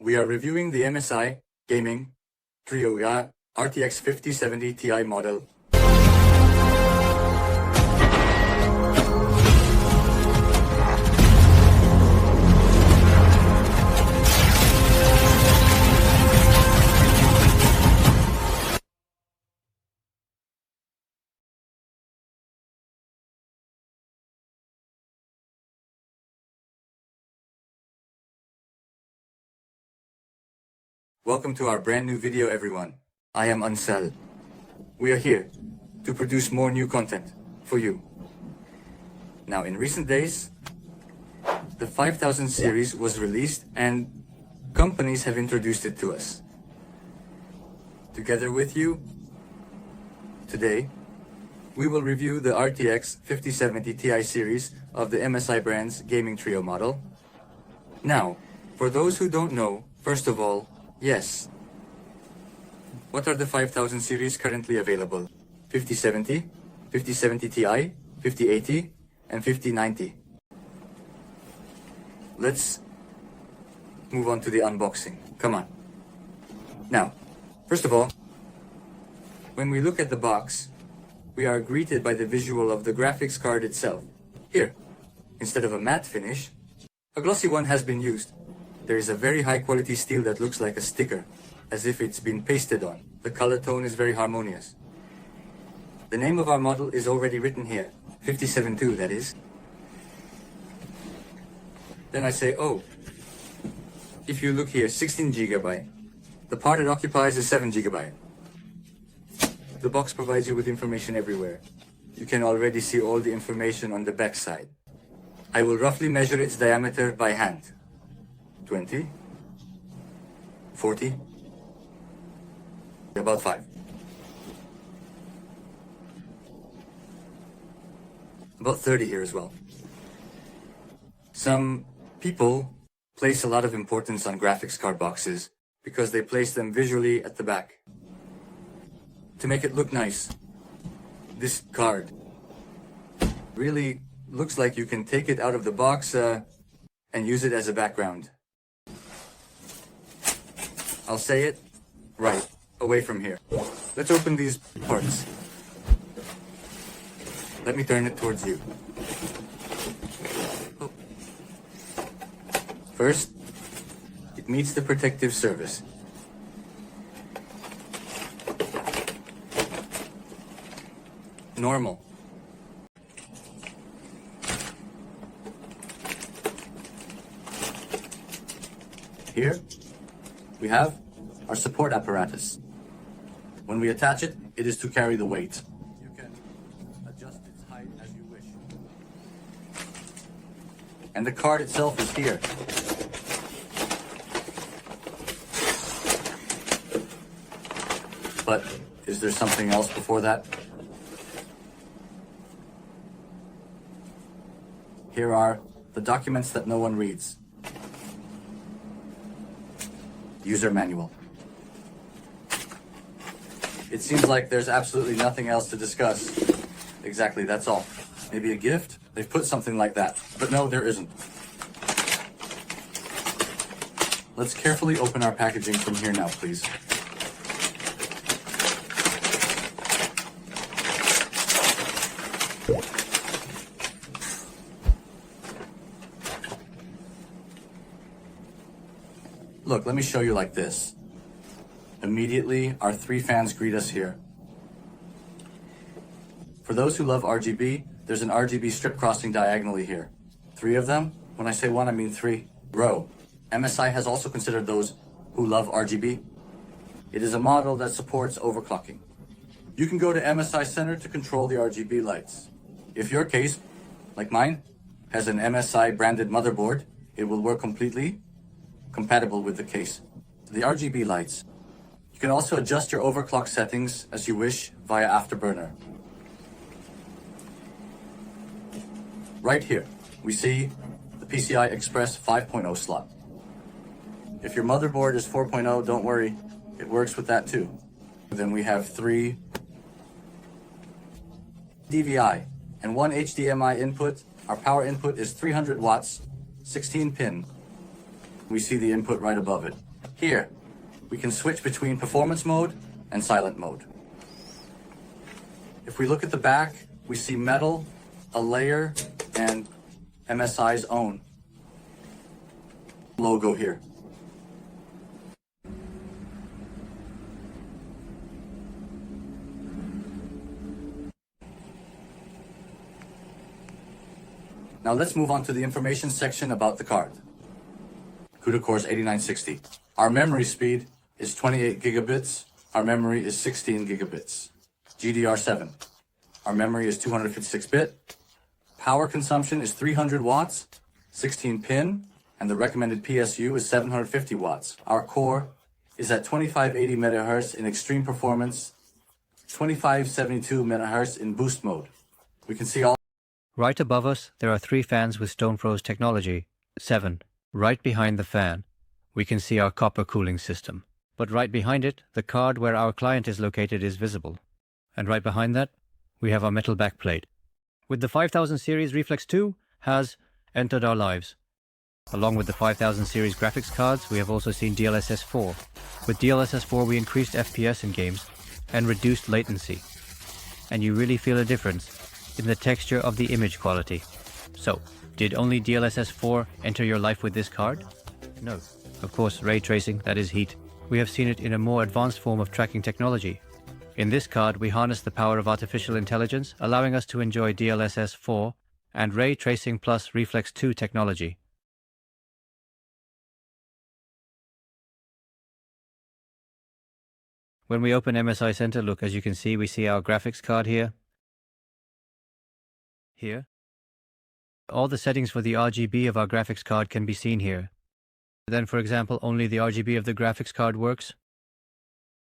We are reviewing the MSI Gaming Trio RTX 5070 Ti model. Welcome to our brand new video, everyone. I am Ansel. We are here to produce more new content for you. Now, in recent days, the 5000 series was released and companies have introduced it to us. Together with you, today, we will review the RTX 5070 Ti series of the MSI brand's Gaming Trio model. Now, for those who don't know, first of all, yes. What are the 5000 series currently available? 5070, 5070 Ti, 5080, and 5090. Let's move on to the unboxing. Come on. Now, first of all, when we look at the box, we are greeted by the visual of the graphics card itself. Here, instead of a matte finish, a glossy one has been used. There is a very high quality steel that looks like a sticker, as if it's been pasted on. The color tone is very harmonious. The name of our model is already written here, 572 that is. Then I say, oh, if you look here, 16 GB. The part it occupies is 7 GB. The box provides you with information everywhere. You can already see all the information on the back side. I will roughly measure its diameter by hand. 20, 40, about 5. About 30 here as well. Some people place a lot of importance on graphics card boxes because they place them visually at the back to make it look nice. This card really looks like you can take it out of the box and use it as a background. I'll say it right away from here. Let's open these parts. Let me turn it towards you. First, it meets the protective surface. Normal. Here, we have our support apparatus. When we attach it, it is to carry the weight. You can adjust its height as you wish. And the card itself is here. But is there something else before that? Here are the documents that no one reads. User manual. It seems like there's absolutely nothing else to discuss. Exactly, that's all. Maybe a gift? They've put something like that. But no, there isn't. Let's carefully open our packaging from here now, please. Look, let me show you like this. Immediately, our 3 fans greet us here. For those who love RGB, there's an RGB strip crossing diagonally here. 3 of them. When I say 1, I mean 3. Row. MSI has also considered those who love RGB. It is a model that supports overclocking. You can go to MSI Center to control the RGB lights. If your case, like mine, has an MSI branded motherboard, it will work completely compatible with the case. The RGB lights. You can also adjust your overclock settings as you wish via Afterburner. Right here, we see the PCI Express 5.0 slot. If your motherboard is 4.0, don't worry, it works with that too. Then we have 3 DVI and 1 HDMI input. Our power input is 300 watts, 16 pin. We see the input right above it. Here, we can switch between performance mode and silent mode. If we look at the back, we see metal, a layer, and MSI's own logo here. Now let's move on to the information section about the card. CUDA Core is 8960. Our memory speed is 28 gigabits. Our memory is 16 gigabits. GDR7. Our memory is 256-bit. Power consumption is 300 watts, 16 pin, and the recommended PSU is 750 watts. Our core is at 2580 MHz in extreme performance, 2572 MHz in boost mode. We can see all. Right above us, there are 3 fans with StoneFroze technology. 7. Right behind the fan, we can see our copper cooling system. But right behind it, the card where our client is located is visible. And right behind that, we have our metal backplate. With the 5000 series Reflex 2 has entered our lives. Along with the 5000 series graphics cards, we have also seen DLSS 4. With DLSS 4, we increased FPS in games and reduced latency. And you really feel a difference in the texture of the image quality. So, did only DLSS 4 enter your life with this card? No. Of course, ray tracing, that is heat. We have seen it in a more advanced form of tracking technology. In this card, we harness the power of artificial intelligence, allowing us to enjoy DLSS 4 and ray tracing plus Reflex 2 technology. When we open MSI Center, look, as you can see, we see our graphics card here. Here. All the settings for the RGB of our graphics card can be seen here. Then, for example, only the RGB of the graphics card works.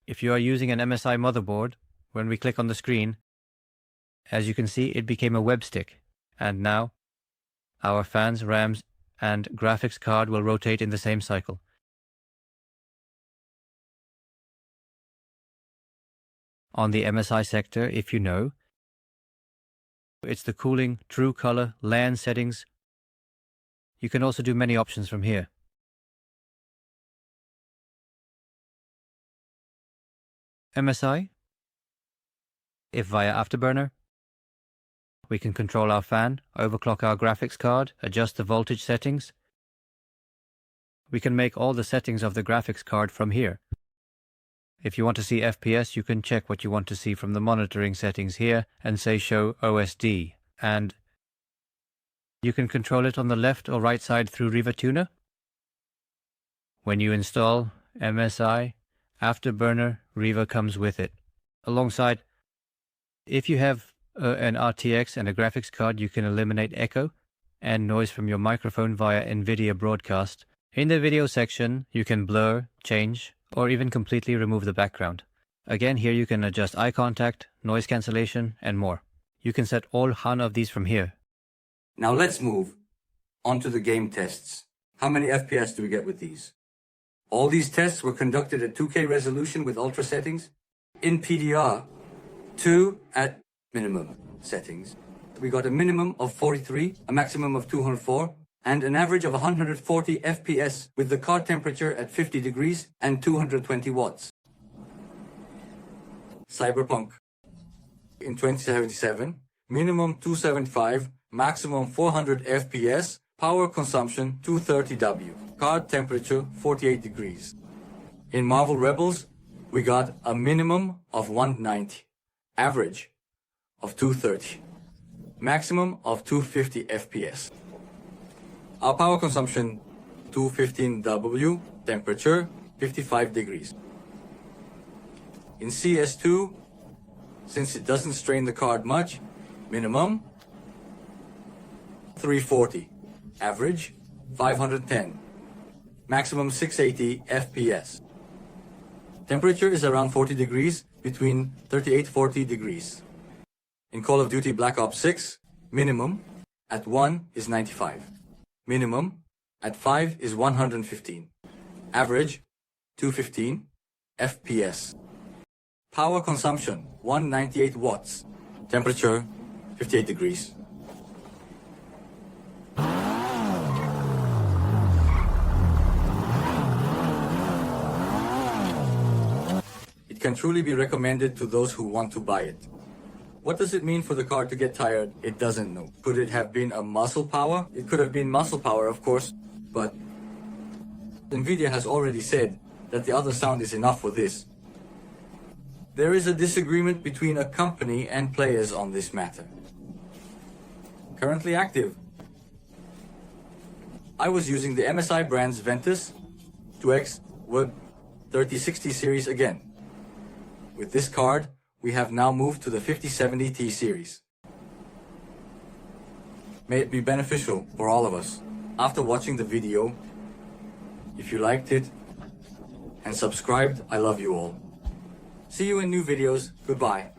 If you are using an MSI motherboard, when we click on the screen, as you can see, it became a web stick. And now, our fans, RAMs, and graphics card will rotate in the same cycle. On the MSI sector, if you know, it's the cooling, true color, LAN settings. You can also do many options from here. MSI. If via Afterburner, we can control our fan, overclock our graphics card, adjust the voltage settings. We can make all the settings of the graphics card from here. If you want to see FPS, you can check what you want to see from the monitoring settings here and say show OSD. And you can control it on the left or right side through Riva Tuner. When you install MSI, Afterburner, Riva comes with it. Alongside, if you have an RTX and a graphics card, you can eliminate echo and noise from your microphone via NVIDIA Broadcast. In the video section, you can blur, change, or even completely remove the background. Again, here you can adjust eye contact, noise cancellation, and more. You can set all 100 of these from here. Now let's move on to the game tests. How many FPS do we get with these? All these tests were conducted at 2K resolution with ultra settings. In PDR, 2 at minimum settings. We got a minimum of 43, a maximum of 204, and an average of 140 FPS with the card temperature at 50 degrees and 220 watts. Cyberpunk. In 2077, minimum 275, maximum 400 FPS, power consumption 230W, card temperature 48 degrees. In Marvel Rebels, we got a minimum of 190, average of 230, maximum of 250 FPS. Our power consumption 215W, temperature 55 degrees. In CS2, since it doesn't strain the card much, minimum 340, average 510, maximum 680 FPS. Temperature is around 40 degrees, between 38-40 degrees. In Call of Duty Black Ops 6, minimum at 1 is 95. Minimum at 5 is 115. Average 215 FPS. Power consumption 198 watts. Temperature 58 degrees. It can truly be recommended to those who want to buy it. What does it mean for the car to get tired? It doesn't know. Could it have been a muscle power? It could have been muscle power, of course, but NVIDIA has already said that the other sound is enough for this. There is a disagreement between a company and players on this matter. Currently active. I was using the MSI brand's Ventus 2X Web 3060 series again. With this card, we have now moved to the 5070T series. May it be beneficial for all of us. After watching the video, if you liked it and subscribed, I love you all. See you in new videos. Goodbye.